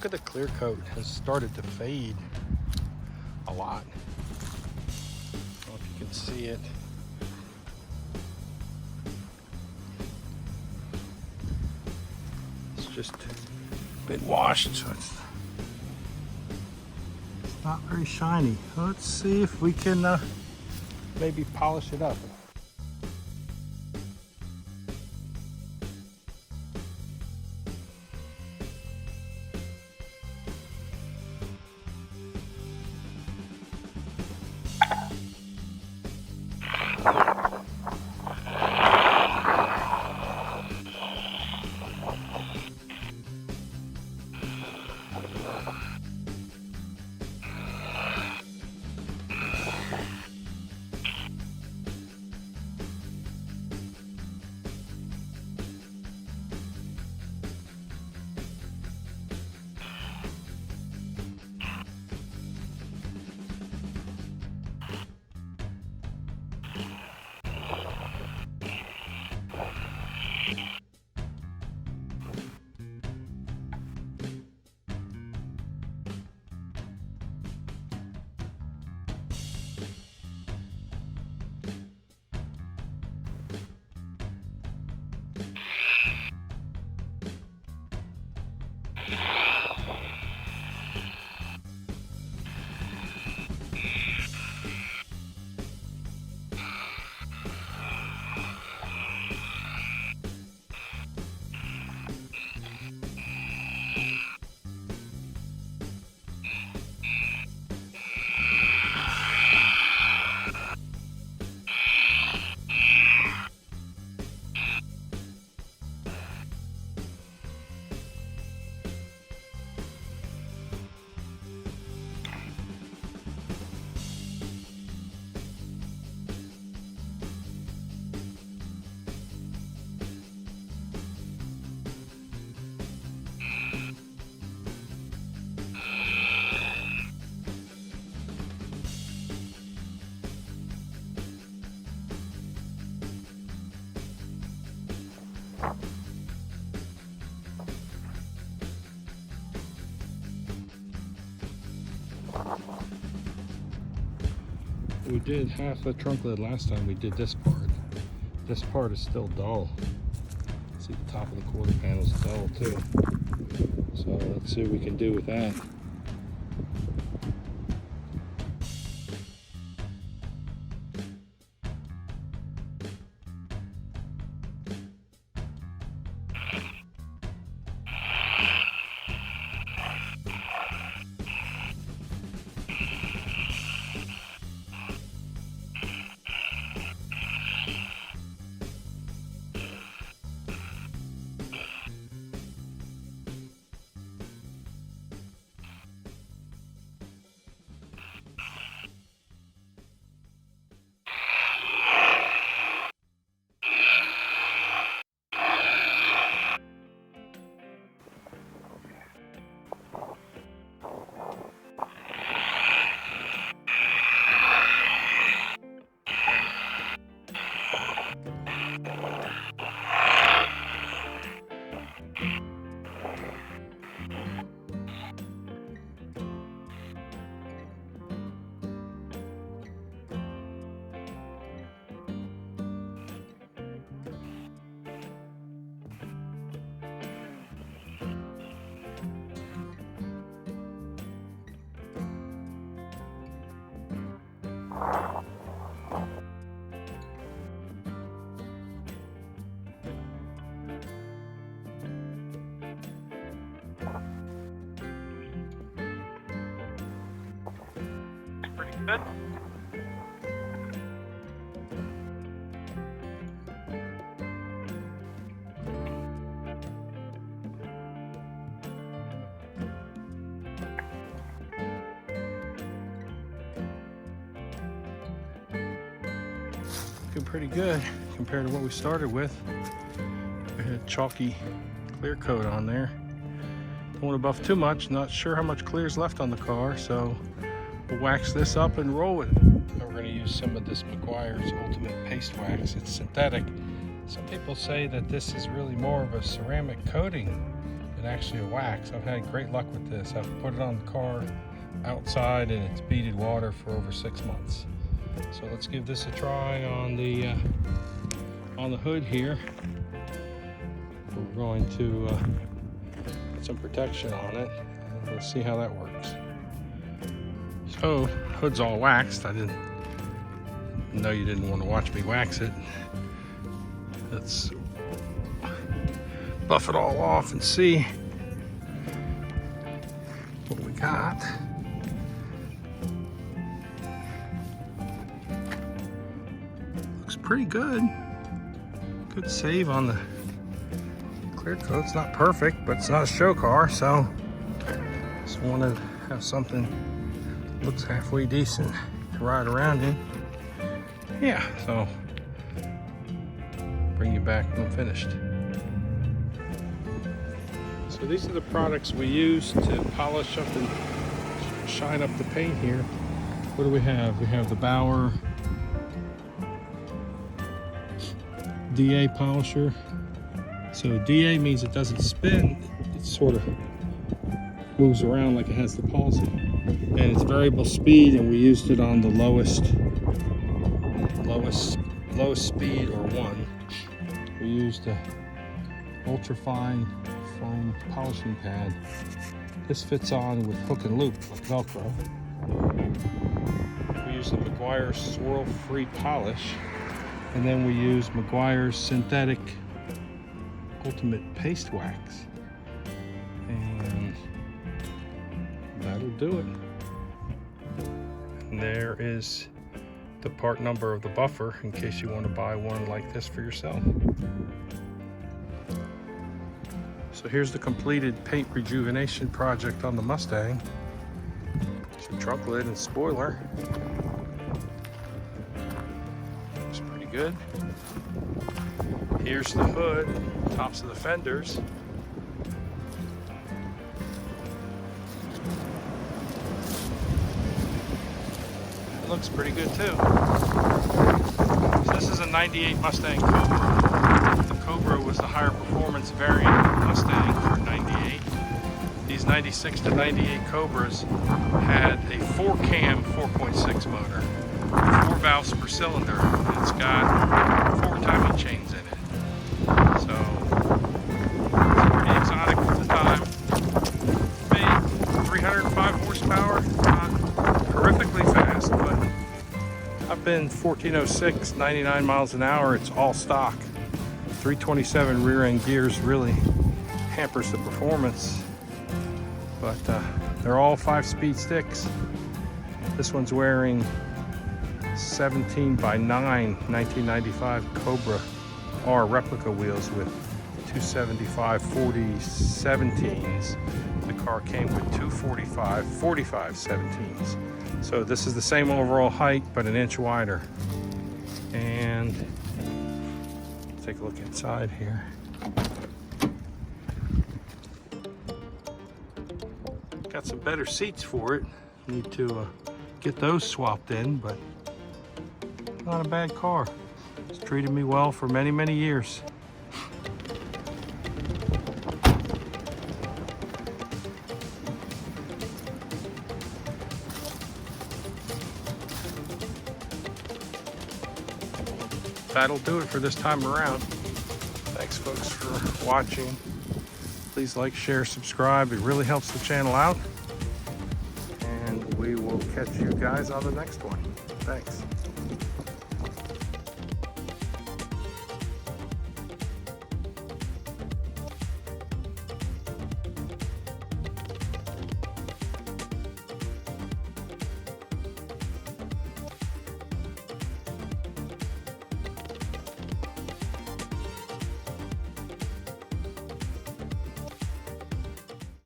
look at the clear coat, has started to fade a lot. I don't know if you can see it. It's just been washed, so it's not very shiny. Let's see if we can maybe polish it up. We did half the trunk lid last time. We did this part. This part is still dull. See, the top of the quarter panel is dull too. So let's see what we can do with that. Pretty good. Looking pretty good compared to what we started with. We had chalky clear coat on there. Don't want to buff too much. Not sure how much clear is left on the car, so we'll wax this up and roll it. We're going to use some of this Meguiars Ultimate Paste Wax. It's synthetic. Some people say that this is really more of a ceramic coating than actually a wax. I've had great luck with this. I've put it on the car outside and it's beaded water for over 6 months. So let's give this a try on the hood here. We're going to put some protection on it. Let's see how that works. So, hood's all waxed. I didn't know you didn't want to watch me wax it. Let's buff it all off and see what we got. Looks pretty good. Good save on the Clearcoat. It's not perfect, but it's not a show car, so just wanted to have something that looks halfway decent to ride around in. Yeah, so bring you back when I'm finished. So these are the products we use to polish up and shine up the paint here. What do we have? We have the Bauer DA polisher. So DA means it doesn't spin, it sort of moves around like it has the policy. And it's variable speed, and we used it on the lowest speed, or 1. We used a ultra fine foam polishing pad. This fits on with hook and loop like Velcro. We use the Meguiars swirl free polish, and then we use Meguiars synthetic ultimate paste wax, and that'll do it. And there is the part number of the buffer in case you want to buy one like this for yourself. So here's the completed paint rejuvenation project on the Mustang. It's a trunk lid and spoiler. Looks pretty good. Here's the hood, tops of the fenders. It looks pretty good too. So this is a 98 Mustang Cobra. The Cobra was the higher performance variant of the Mustang for 98. These 96 to 98 Cobras had a 4-cam 4.6 motor, 4 valves per cylinder, and it's got 4 timing chains in it. So it's pretty exotic for the time. Big, 305 horsepower, not horrifically fast, but I've been 1406, 99 miles an hour. It's all stock. 327 rear end gears really hampers the performance, but they're all 5-speed sticks. This one's wearing 17 by 9 1995 Cobra R replica wheels with 275 40 17s. The car came with 245 45 17s. So this is the same overall height, but an inch wider. And take a look inside here. Got some better seats for it. Need to get those swapped in, but not a bad car. It's treated me well for many, many years. That'll do it for this time around. Thanks folks for watching. Please like, share, subscribe. It really helps the channel out. And we will catch you guys on the next one. Thanks.